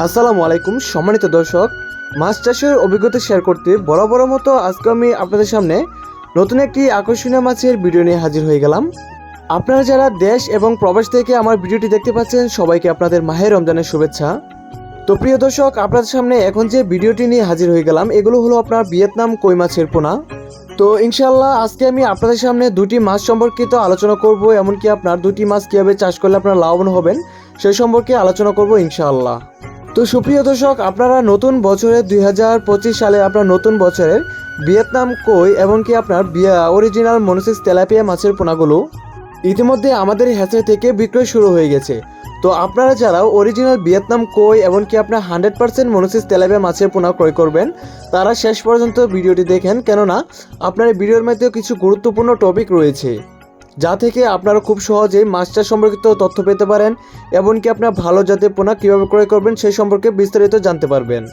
আসসালামু আলাইকুম সম্মানিত দর্শক, মাছ চাষের অভিজ্ঞতা শেয়ার করতে বরাবর মতো আজকে আমি আপনাদের সামনে নতুন একটি আকর্ষণীয় মাছের ভিডিও নিয়ে হাজির হয়ে গেলাম। আপনারা যারা দেশ এবং প্রবাস থেকে আমার ভিডিওটি দেখতে পাচ্ছেন সবাইকে আপনাদের মাহে রমজানের শুভেচ্ছা। তো প্রিয় দর্শক, আপনাদের সামনে এখন যে ভিডিওটি নিয়ে হাজির হয়ে গেলাম এগুলো হলো আপনার ভিয়েতনাম কই মাছের পোনা। তো ইনশাআল্লাহ আজকে আমি আপনাদের সামনে দুটি মাছ সম্পর্কিত আলোচনা করব, এমনকি আপনার দুটি মাছ কীভাবে চাষ করলে আপনারা লাভবান হবেন সেই সম্পর্কে আলোচনা করব ইনশাআল্লাহ। তো সুপ্রিয় দর্শক, আপনারা নতুন বছরের 2025 সালে আপনার নতুন বছরের ভিয়েতনাম কই এমনকি আপনার অরিজিনাল মনোসিস তেলাপিয়া মাছের পোনাগুলো ইতিমধ্যে আমাদের হ্যাচারি থেকে বিক্রয় শুরু হয়ে গেছে। তো আপনারা যারা অরিজিনাল ভিয়েতনাম কই এমনকি আপনার 100% মনোসিস তেলাপিয়া মাছের পোনা ক্রয় করবেন তারা শেষ পর্যন্ত ভিডিওটি দেখেন, কেননা আপনার এই ভিডিওর মধ্যে কিছু গুরুত্বপূর্ণ টপিক রয়েছে যা থেকে আপনারা খুব সহজেই মাছ চাষ সম্পর্কিত তথ্য পেতে পারেন, এমনকি আপনার ভালো জাতের পোনা কীভাবে ক্রয় করবেন সেই সম্পর্কে বিস্তারিত জানতে পারবেন।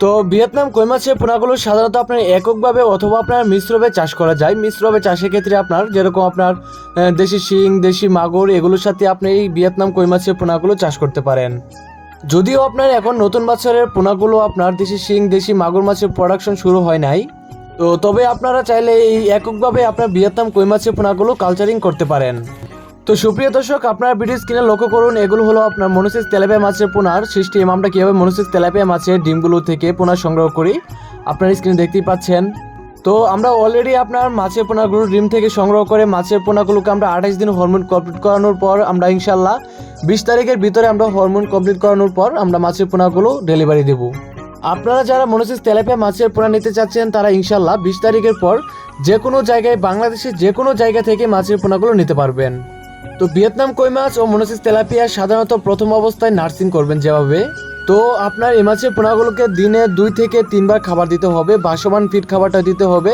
তো ভিয়েতনাম কই মাছের পোনাগুলো সাধারণত আপনার এককভাবে অথবা আপনার মিশ্রভাবে চাষ করা যায়। মিশ্রভাবে চাষের ক্ষেত্রে আপনার যেরকম আপনার দেশি শিং, দেশি মাগুর এগুলোর সাথে আপনি এই ভিয়েতনাম কই মাছের পোনাগুলো চাষ করতে পারেন। যদিও আপনার এখন নতুন বছরের পোনাগুলো আপনার দেশি শিং, দেশি মাগুর মাছের প্রোডাকশন শুরু হয় নাই, তো তবে আপনারা চাইলে এই এককভাবে আপনার ভিয়েতনাম কই মাছের পোনাগুলো কালচারিং করতে পারেন। তো সুপ্রিয় দর্শক, আপনার ভিডিও স্ক্রিনে লক্ষ্য করুন, এগুলো হলো আপনার মনোসিস তেলাপিয়া মাছের পোনার সিস্টেম। আমরা কীভাবে মনোসিস তেলাপিয়া মাছের ডিমগুলো থেকে পোনা সংগ্রহ করি আপনার স্ক্রিনে দেখতেই পাচ্ছেন। তো আমরা অলরেডি আপনার মাছের পোনাগুলো ডিম থেকে সংগ্রহ করে মাছের পোনাগুলোকে আমরা 28 দিন হরমোন কমপ্লিট করানোর পর আমরা ইনশাল্লাহ 20 তারিখের ভিতরে আমরা হরমোন কমপ্লিট করানোর পর আমরা মাছের পোনাগুলো ডেলিভারি দেবো। আপনারা যারা মনোসিস তেলাপিয়া মাছের পোনা নিতে চাচ্ছেন তারা ইনশাল্লাহ 20 তারিখের পর যে কোনো জায়গায়, বাংলাদেশের যে কোনো জায়গা থেকে মাছের পোনাগুলো নিতে পারবেন। তো ভিয়েতনাম কই মাছ ও মনোসিস তেলাপিয়া সাধারণত প্রথম অবস্থায় নার্সিং করবেন যেভাবে, তো আপনার এই মাছের পোনাগুলোকে দিনে 2 থেকে 3 বার খাবার দিতে হবে, ভাসমান ফিড খাবারটা দিতে হবে।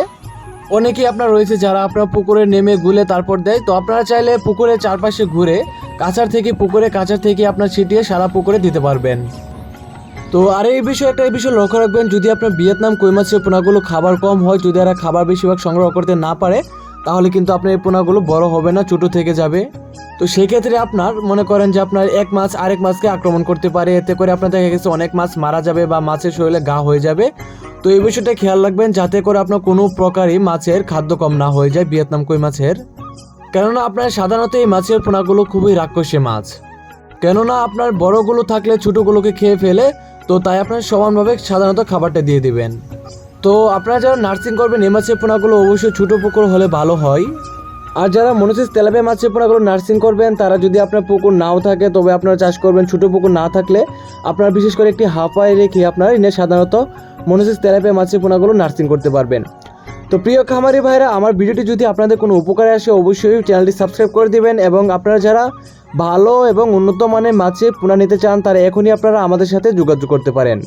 অনেকেই আপনার রয়েছে যারা আপনার পুকুরে নেমে গুলে তারপর দেয়, তো আপনারা চাইলে পুকুরের চারপাশে ঘুরে কাঁচার থেকে আপনার ছিটিয়ে সারা পুকুরে দিতে পারবেন। তো আর এই বিষয়ে একটা বিষয় লক্ষ্য রাখবেন, যদি আপনার ভিয়েতনাম কই মাছের পোনাগুলো খাবার কম হয়, যদি এরা খাবার বেশিরভাগ সংগ্রহ করতে না পারে তাহলে কিন্তু আপনার এই পোনাগুলো বড় হবে না, ছোটো থেকে যাবে। তো সেই ক্ষেত্রে আপনার মনে করেন যে আপনার এক মাছ আরেক মাছকে আক্রমণ করতে পারে, এতে করে আপনার দেখা গেছে অনেক মাছ মারা যাবে বা মাছের শরীরে ঘা হয়ে যাবে। তো এই বিষয়টা খেয়াল রাখবেন যাতে করে আপনার কোনো প্রকারই মাছের খাদ্য কম না হয়ে যায় ভিয়েতনাম কই মাছের। কেননা আপনার সাধারণত এই মাছের পোনাগুলো খুবই রাক্ষসী মাছ, কেননা আপনার বড়গুলো থাকলে ছোটোগুলোকে খেয়ে ফেলে, তো তাই আপনার সমানভাবে সাধারণত খাবারটা দিয়ে দিবেন। তো আপনারা যারা নার্সিং করবেন এই মাছের পোনাগুলো অবশ্যই ছোটো পুকুর হলে ভালো হয়। আর যারা মনোসিস তেলাপিয়া মাছের পোনাগুলো নার্সিং করবেন তারা যদি আপনার পুকুর নাও থাকে তবে আপনারা চাষ করবেন, ছোটো পুকুর না থাকলে আপনারা বিশেষ করে একটি হাঁপায় রেখে আপনারা এনে সাধারণত মনোসিস তেলাপিয়া মাছের পোনাগুলো নার্সিং করতে পারবেন। তো প্রিয় খামারি ভাইরা, আমার ভিডিওটি যদি আপনাদের কোনো উপকারে আসে অবশ্যই চ্যানেলটি সাবস্ক্রাইব করে দিবেন, এবং আপনারা যারা ভালো এবং উন্নত মানের মাছের পোনা নিতে চান তারা এখনই আপনারা আমাদের সাথে যোগাযোগ করতে পারেন।